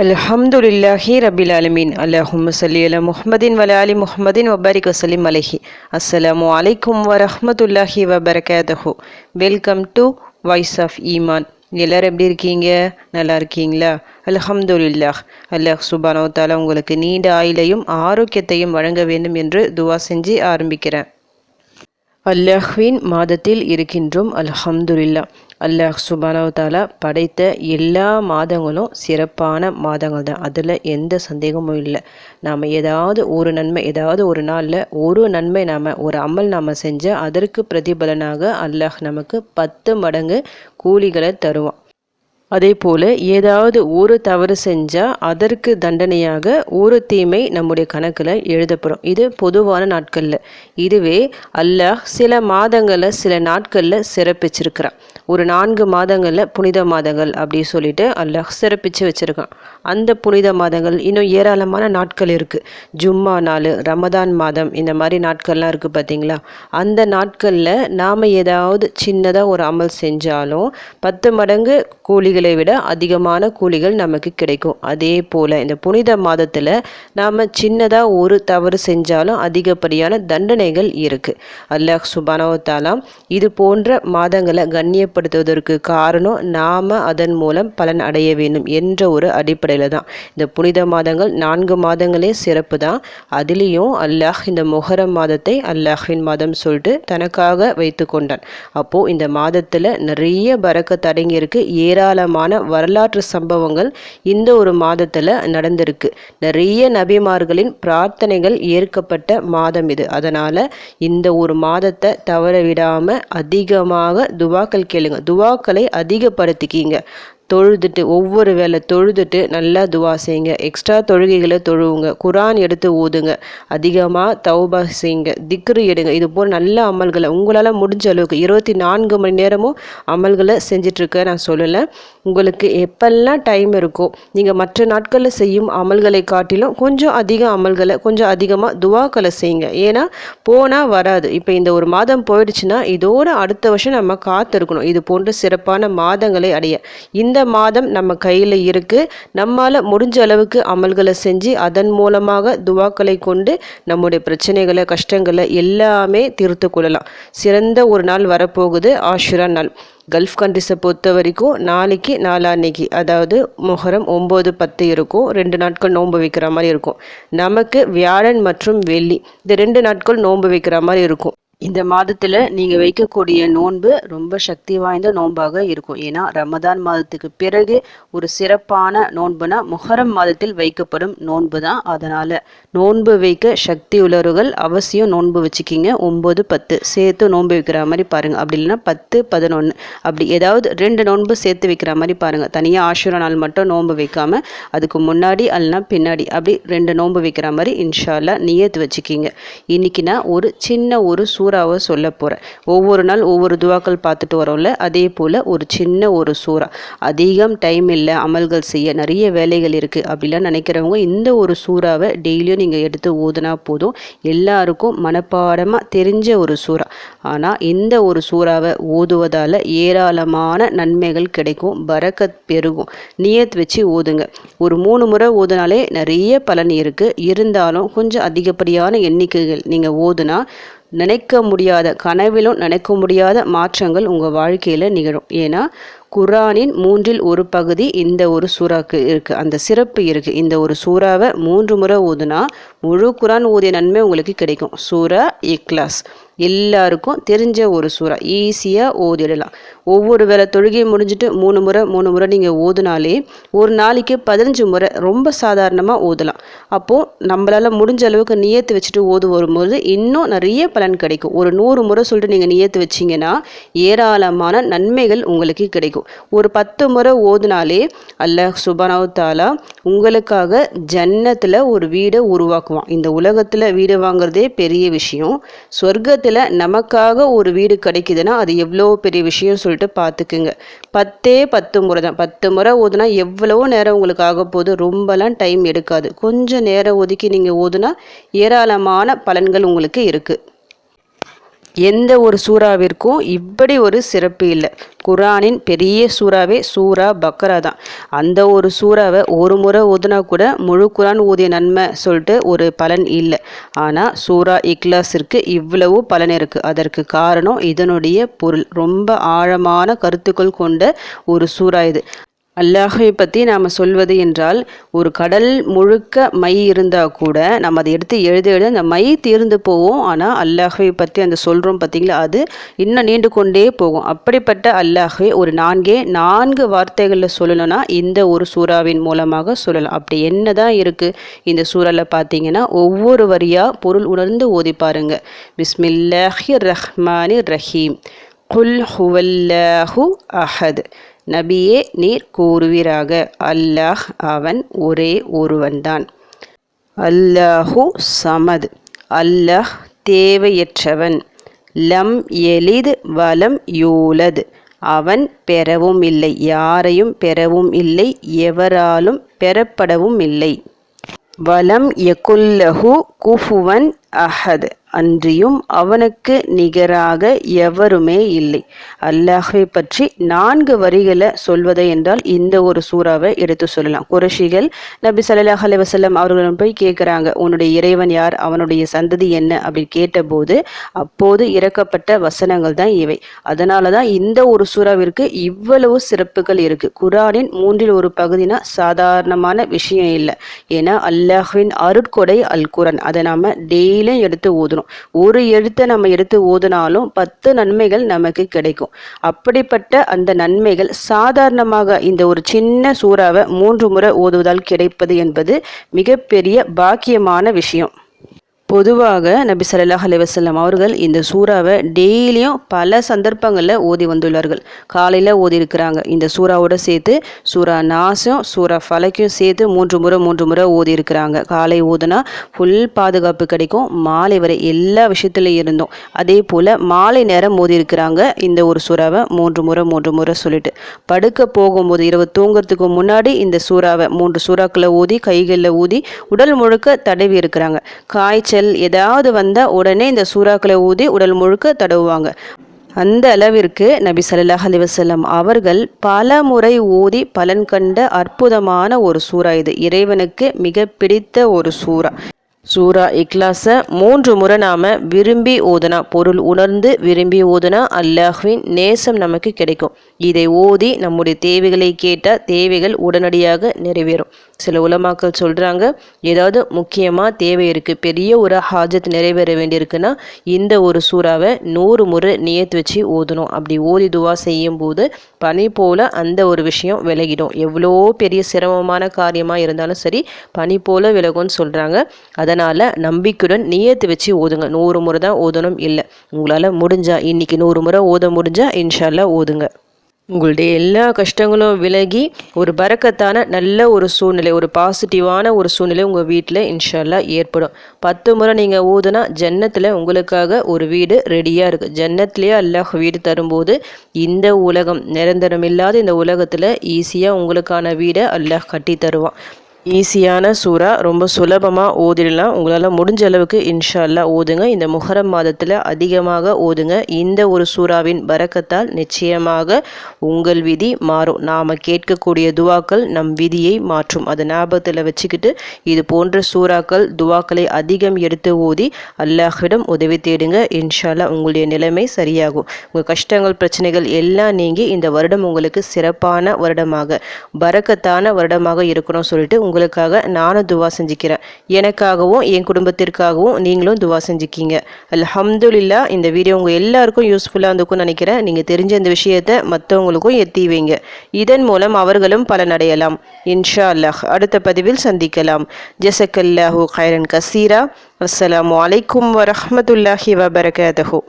அல்ஹம்துலில்லாஹி ரபில் ஆலமீன். அல்லாஹும்ம ஸல்லி அலா முஹம்மதின் வ ஆலி முஹம்மதின் வபாரிக் வசல்லிம் அலைஹி. அஸ்ஸலாமு அலைக்கும் வரஹ்மத்துல்லாஹி வபரகாத்துஹு. வெல்கம் டு வாய்ஸ் ஆஃப் ஈமான். எல்லோரும் எப்படி இருக்கீங்க? நல்லா இருக்கீங்களா? அல்ஹம்துலில்லாஹ். அல்லாஹ் சுப்ஹானஹு வ தஆலா உங்களுக்கு நீண்ட ஆயுளையும் ஆரோக்கியத்தையும் வழங்க வேண்டும் என்று துவா செஞ்சு ஆரம்பிக்கிறேன். அல்லாஹ்வின் மாதத்தில் இருக்கின்றோம். அல்ஹம்துலில்லாஹ். அல்லாஹ் சுப்ஹானஹு வ தஆலா படைத்த எல்லா மாதங்களும் சிறப்பான மாதங்கள் தான். அதில் எந்த சந்தேகமும் இல்லை. நாம் ஏதாவது ஒரு நன்மை, ஏதாவது ஒரு நாளில் ஒரு நன்மை ஒரு அமல் செஞ்சால் அதற்கு பிரதிபலனாக அல்லாஹ் நமக்கு 10 மடங்கு கூலிகளை தருவான். அதே போல் ஏதாவது ஒரு தவறு செஞ்சால் அதற்கு தண்டனையாக ஒரு தீமை நம்முடைய கணக்கில் எழுதப்படும். இது பொதுவான நாட்களில். இதுவே அல்லாஹ் சில மாதங்களில் சில நாட்களில் சிறப்பிச்சிருக்கிறான். ஒரு 4 மாதங்களில் புனித மாதங்கள் அப்படி சொல்லிட்டு அல்லாஹ் சிறப்பித்து வச்சுருக்கான். அந்த புனித மாதங்கள் இன்னும் ஏராளமான நாட்கள் இருக்குது. ஜும்மா நாள், ரமதான் மாதம், இந்த மாதிரி நாட்கள்லாம் இருக்குது பார்த்தீங்களா? அந்த நாட்களில் நாம் ஏதாவது சின்னதாக ஒரு அமல் செஞ்சாலும் 10 மடங்கு கூலிகளை விட அதிகமான கூலிகள் நமக்கு கிடைக்கும். அதே போல் இந்த புனித மாதத்தில் நாம் சின்னதாக ஒரு தவறு செஞ்சாலும் அதிகப்படியான தண்டனைகள் இருக்குது. அல்லாஹ் சுப்ஹானஹு வ தஆலா இது போன்ற மாதங்களை கண்ணியப்படுத்துவதற்கு காரணம் நாம் அதன் மூலம் பலன் அடைய வேண்டும் என்ற ஒரு அடிப்படையில் தான். இந்த புனித மாதங்கள் 4 மாதங்களே சிறப்பு தான். அதுலேயும் அல்லாஹ் இந்த முஹர்ரம் மாதத்தை அல்லாஹ்வின் மாதம் சொல்லிட்டு தனக்காக வைத்து கொண்டான். அப்போது இந்த மாதத்தில் நிறைய பரக்கத் அடங்கி இருக்கு. ஏராளமான வரலாற்று சம்பவங்கள் இந்த ஒரு மாதத்தில் நடந்திருக்கு. நிறைய நபிமார்களின் பிரார்த்தனைகள் ஏற்கப்பட்ட மாதம் இது. அதனால் இந்த ஒரு மாதத்தை தவற விடாமல் அதிகமாக துவாக்கள் கேளுங்க. துவாக்களை அதிகப்படுத்திக்கிங்க. தொழுதுட்டு ஒவ்வொரு வேளை தொழுதுட்டு நல்லா துவா செய்யுங்க. எக்ஸ்ட்ரா தொழுகைகளை தொழுவுங்க. குரான் எடுத்து ஓதுங்க. அதிகமாக தௌபா செய்யுங்க. திக்ரு எடுங்க. இது போல் நல்ல அமல்களை உங்களால் முடிஞ்ச அளவுக்கு 24 மணி நேரமும் அமல்களை செஞ்சிட்ருக்க நான் சொல்லலை. உங்களுக்கு எப்பெல்லாம் டைம் இருக்கோ நீங்கள் மற்ற நாட்களில் செய்யும் அமல்களை காட்டிலும் கொஞ்சம் அதிக அமல்களை கொஞ்சம் அதிகமாக துவாக்களை செய்யுங்க. ஏன்னா போனால் வராது. இப்போ இந்த ஒரு மாதம் போயிடுச்சுன்னா இதோட அடுத்த வருஷம் நம்ம காத்திருக்கணும் இது போன்ற சிறப்பான மாதங்களை அடைய. இந்த மாதம் நம்ம கையில் இருக்குது. நம்மால் முடிஞ்ச அளவுக்கு அமல்களை செஞ்சு அதன் மூலமாக துவாக்களை கொண்டு நம்முடைய பிரச்சனைகளை கஷ்டங்களை எல்லாமே தீர்த்து கொள்ளலாம். சிறந்த ஒரு நாள் வரப்போகுது, ஆஷுரா நாள். கல்ஃப் கண்ட்ரிஸை பொறுத்த வரைக்கும் நாளைக்கு நாளான்னைக்கு அதாவது முஹர்ரம் 9, 10 இருக்கும். 2 நாட்கள் நோன்பு வைக்கிற மாதிரி இருக்கும். நமக்கு வியாழன் மற்றும் வெள்ளி இந்த 2 நாட்கள் நோன்பு வைக்கிற மாதிரி இருக்கும். இந்த மாதத்தில் நீங்கள் வைக்கக்கூடிய நோன்பு ரொம்ப சக்தி வாய்ந்த நோன்பாக இருக்கும். ஏன்னா ரமதான் மாதத்துக்கு பிறகு ஒரு சிறப்பான நோன்புனா முஹர்ரம் மாதத்தில் வைக்கப்படும் நோன்பு தான். அதனால் நோன்பு வைக்க சக்தி உள்ளவர்கள் அவசியம் நோன்பு வச்சுக்கிங்க. 9, 10 சேர்த்து நோன்பு வைக்கிற மாதிரி பாருங்கள். அப்படி இல்லைன்னா 10, 11 அப்படி ஏதாவது 2 நோன்பு சேர்த்து வைக்கிற மாதிரி பாருங்கள். தனியாக ஆஷுரா நாள் மட்டும் நோன்பு வைக்காமல் அதுக்கு முன்னாடி அல்லனா பின்னாடி அப்படி 2 நோன்பு வைக்கிற மாதிரி இன்ஷா அல்லாஹ் நியத்து வச்சுக்கிங்க. இன்றைக்கி நான் ஒரு சின்ன ஒரு சூறாவை சொல்ல போகிறேன். ஒவ்வொரு நாள் ஒவ்வொரு துவாக்கள் பார்த்துட்டு வரோம்ல, அதே போல் ஒரு சின்ன ஒரு சூறா. அதிகம் டைம் இல்லை அமல்கள் செய்ய, நிறைய வேலைகள் இருக்குது அப்படிலாம் நினைக்கிறவங்க இந்த ஒரு சூறாவை டெய்லியும் நீங்கள் எடுத்து ஓதுனா போதும். எல்லாருக்கும் மனப்பாடமாக தெரிஞ்ச ஒரு சூறா. ஆனால் இந்த ஒரு சூறாவை ஓதுவதால் ஏராளமான நன்மைகள் கிடைக்கும். பரக்கத் பெருகும். நியத் வச்சு ஓதுங்க. ஒரு 3 முறை ஓதுனாலே நிறைய பலன் இருக்குது. இருந்தாலும் கொஞ்சம் அதிகப்படியான எண்ணிக்கைகள் நீங்கள் ஓதுனா நினைக்க முடியாத, கனவிலும் நினைக்க முடியாத மாற்றங்கள் உங்கள் வாழ்க்கையில் நிகழும். ஏன்னா குரானின் 3இல் ஒரு பகுதி இந்த ஒரு சூறாவுக்கு இருக்குது. அந்த சிறப்பு இருக்குது. இந்த ஒரு சூறாவை 3 முறை ஓதுனா முழு குரான் ஓதிய நன்மை உங்களுக்கு கிடைக்கும். சூரா இக்லாஸ் எல்லாருக்கும் தெரிஞ்ச ஒரு சூறா. ஈஸியாக ஓதிடலாம். ஒவ்வொரு வேளை தொழுகை முடிஞ்சுட்டு 3 முறை நீங்கள் ஓதுனாலே ஒரு நாளைக்கு 15 முறை ரொம்ப சாதாரணமாக ஓதலாம். அப்போது நம்மளால் முடிஞ்ச அளவுக்கு நியத்து வச்சுட்டு ஓது வரும்போது இன்னும் நிறைய பலன் கிடைக்கும். ஒரு 100 முறை சொல்லிட்டு நீங்கள் நியத்து வச்சிங்கன்னா ஏராளமான நன்மைகள் உங்களுக்கு கிடைக்கும். ஒரு 10 முறை ஓதுனாலே அல்லாஹ் சுப்ஹானஹு வ தஆலா உங்களுக்காக ஜன்னத்தில் ஒரு வீடை உருவாக்குவான். இந்த உலகத்தில் வீடு வாங்குறதே பெரிய விஷயம். சொர்க்கத்தில் நமக்காக ஒரு வீடு கிடைக்குதுன்னா அது எவ்வளோ பெரிய விஷயம் சொல்லிட்டு பார்த்துக்குங்க. 10 முறை தான். 10 முறை ஓதுனா எவ்வளவோ நேரம் உங்களுக்கு ஆக போகுது. ரொம்பலாம் டைம் எடுக்காது. கொஞ்சம் நேரம் ஒதுக்கி நீங்கள் ஓதுனா ஏராளமான பலன்கள் உங்களுக்கு இருக்குது. எந்த ஒரு சூறாவிற்கும் இப்படி ஒரு சிறப்பு இல்லை. குர்ஆனின் பெரிய சூறாவே சூரா பக்ரா தான். அந்த ஒரு சூறாவை ஒரு முறை ஓதுனா கூட முழு குர்ஆன் ஓதிய நன்மை சொல்லிட்டு ஒரு பலன் இல்லை. ஆனால் சூரா இக்லாஸிற்கு இவ்வளவு பலன் இருக்குது. அதற்கு காரணம் இதனுடைய பொருள். ரொம்ப ஆழமான கருத்துக்கள் கொண்ட ஒரு சூறா இது. அல்லாஹை பற்றி நாம் சொல்வது என்றால், ஒரு கடல் முழுக்க மை இருந்தால் கூட நம்ம அதை எடுத்து எழுத எழுத அந்த மை தீர்ந்து போவோம். ஆனால் அல்லாஹை பற்றி அந்த சொல்கிறோம் பார்த்திங்களா, அது இன்னும் நீண்டு கொண்டே போகும். அப்படிப்பட்ட அல்லாஹை ஒரு 4 வார்த்தைகளில் சொல்லணும்னா இந்த ஒரு சூறாவின் மூலமாக சொல்லலாம். அப்படி என்ன தான் இருக்குது இந்த சூறாவில் பார்த்தீங்கன்னா, ஒவ்வொரு வரியாக பொருள் உணர்ந்து ஓதி பாருங்க. பிஸ்மில்லாஹிர் ரஹ்மானிர் ரஹீம். குல் ஹுவல்லாஹு அஹத். நபியே நீர் கூறுவீராக, அல்லாஹ் அவன் ஒரே ஒருவன்தான். அல்லாஹு சமத். அல்லாஹ் தேவையற்றவன். லம் எலித் வலம் யூலத். அவன் பெறவும் இல்லை, யாரையும் பெறவும் இல்லை, எவராலும் பெறப்படவும் இல்லை. வலம் யகுல்லஹு குஃபுவன் அஹத். அன்றியும் அவனுக்கு நிகராக எவருமே இல்லை. அல்லாஹை பற்றி 4 வரிகளை சொல்வதை என்றால் இந்த ஒரு சூறாவை எடுத்து சொல்லலாம். குறைஷிகள் நபி ஸல்லல்லாஹு அலைஹி வஸல்லம் அவர்களிடம் போய் கேட்குறாங்க, உன்னுடைய இறைவன் யார், அவனுடைய சந்ததி என்ன அப்படின்னு கேட்டபோது அப்போது இறக்கப்பட்ட வசனங்கள் தான் இவை. அதனால தான் இந்த ஒரு சூறாவிற்கு இவ்வளவு சிறப்புகள் இருக்கு. குர்ஆனின் 1/3 பகுதினா சாதாரணமான விஷயம் இல்லை. ஏன்னா அல்லாஹ்வின் அருட்கொடை அல் குர்ஆன். அதை நாம டெய்லியும் எடுத்து ஓதணும். ஒரு எழுத்தை நம்ம எடுத்து ஓதினாலும் 10 நன்மைகள் நமக்கு கிடைக்கும். அப்படிப்பட்ட அந்த நன்மைகள் சாதாரணமாக இந்த ஒரு சின்ன சூறாவை 3 முறை ஓதுவதால் கிடைப்பது என்பது மிகப்பெரிய பாக்கியமான விஷயம். பொதுவாக நபி ஸல்லல்லாஹு அலைஹி வஸல்லம் அவர்கள் இந்த சூறாவை டெய்லியும் பல சந்தர்ப்பங்களில் ஓதி வந்துள்ளார்கள். காலையில் ஓதி இருக்கிறாங்க. இந்த சூறாவோட சேர்த்து சூரா நாஸும் சூரா ஃபலக்கையும் சேர்த்து 3 முறை ஓதி இருக்கிறாங்க. காலை ஓதுனா ஃபுல் பாதுகாப்பு கிடைக்கும். மாலை வரை எல்லா விஷயத்துலையும் இருந்தோம். அதே போல் மாலை நேரம் ஓதி இருக்கிறாங்க. இந்த ஒரு சூறாவை 3 முறை சொல்லிட்டு படுக்க போகும்போது இரவு தூங்குறதுக்கு முன்னாடி இந்த சூறாவை 3 சூறாக்களை ஓதி கைகளில் ஊதி உடல் முழுக்க தடவி இருக்கிறாங்க. காய்ச்சல் ஏதாவது வந்தால் உடனே இந்த சூறாக்களை ஊதி உடல் முழுக்க தடவுவாங்க. அந்த அளவிற்கு நபி ஸல்லல்லாஹு அலைஹி வஸல்லம் அவர்கள் பல முறை ஓதி பலன் கண்ட அற்புதமான ஒரு சூறா இது. இறைவனுக்கு மிக பிடித்த ஒரு சூறா. சூரா இக்லாஸை 3 முறை நாம் விரும்பி ஓதுனா, பொருள் உணர்ந்து விரும்பி ஓதுனா அல்லாஹ்வின் நேசம் நமக்கு கிடைக்கும். இதை ஓதி நம்முடைய தேவைகளை கேட்டால் தேவைகள் உடனடியாக நிறைவேறும். சில உலமாக்கள் சொல்கிறாங்க, ஏதாவது முக்கியமாக தேவை இருக்குது, பெரிய ஒரு ஹாஜத் நிறைவேற வேண்டியிருக்குன்னா இந்த ஒரு சூறாவை 100 முறை நியத்து வச்சு ஓதணும். அப்படி ஓதி துவா செய்யும் போது பனி போல் அந்த ஒரு விஷயம் விலகிடும். எவ்வளோ பெரிய சிரமமான காரியமாக இருந்தாலும் சரி பனி போல் விலகும்னு சொல்கிறாங்க. அதனால் நம்பிக்கையுடன் நியத்து வச்சு ஓதுங்க. 100 முறை தான் ஓதணும் இல்லை. உங்களால் முடிஞ்சா இன்றைக்கி 100 முறை ஓத முடிஞ்சால் இன்ஷா அல்லாஹ் ஓதுங்க. உங்களுடைய எல்லா கஷ்டங்களும் விலகி ஒரு பரக்கத்தான நல்ல ஒரு சூழ்நிலை, ஒரு பாசிட்டிவான ஒரு சூழ்நிலை உங்கள் வீட்டில் இன்ஷா அல்லாஹ் ஏற்படும். 10 முறை நீங்கள் ஓதுனா ஜன்னத்தில் உங்களுக்காக ஒரு வீடு ரெடியாக இருக்குது. ஜன்னத்துலேயே அல்லாஹ் வீடு தரும்போது இந்த உலகம் நிரந்தரம் இல்லாத இந்த உலகத்தில் ஈஸியாக உங்களுக்கான வீடை அல்லாஹ் கட்டி தருவான். ஈஸியான சூறா, ரொம்ப சுலபமாக ஓதிடலாம். உங்களால் முடிஞ்ச அளவுக்கு இன்ஷா அல்லாஹ் ஓதுங்க. இந்த முஹர்ரம் மாதத்தில் அதிகமாக ஓதுங்க. இந்த ஒரு சூறாவின் பரக்கத்தால் நிச்சயமாக உங்கள் விதி மாறும். நாம் கேட்கக்கூடிய துவாக்கள் நம் விதியை மாற்றும். அதை ஞாபகத்தில் வச்சுக்கிட்டு இது போன்ற சூறாக்கள் துவாக்களை அதிகம் எடுத்து ஓதி அல்லாஹ்விடம் உதவி தேடுங்க. இன்ஷா அல்லாஹ் உங்களுடைய நிலைமை சரியாகும். உங்கள் கஷ்டங்கள் பிரச்சனைகள் எல்லாம் நீங்கி இந்த வருடம் உங்களுக்கு சிறப்பான வருடமாக பரக்கத்தான வருடமாக இருக்கணும்னு சொல்லிட்டு உங்களுக்காக நானும் துவா செஞ்சுக்கிறேன். எனக்காகவும் என் குடும்பத்திற்காகவும் நீங்களும் துவா செஞ்சுக்கிங்க. அல்ஹம்துலில்லாஹ். இந்த வீடியோ உங்கள் எல்லாருக்கும் யூஸ்ஃபுல்லாக இருந்துக்கும்னு நினைக்கிறேன். நீங்கள் தெரிஞ்ச இந்த விஷயத்தை மற்றவங்களுக்கும் எத்தி வைங்க. இதன் மூலம் அவர்களும் பலனடையலாம். இன்ஷா அல்லாஹ். அடுத்த பதிவில் சந்திக்கலாம். ஜஸக்கல்லாஹு கைரன் கசீரா. அஸ்ஸலாமு அலைக்கும் வரஹ்மத்துல்லாஹி வபரகாத்துஹு.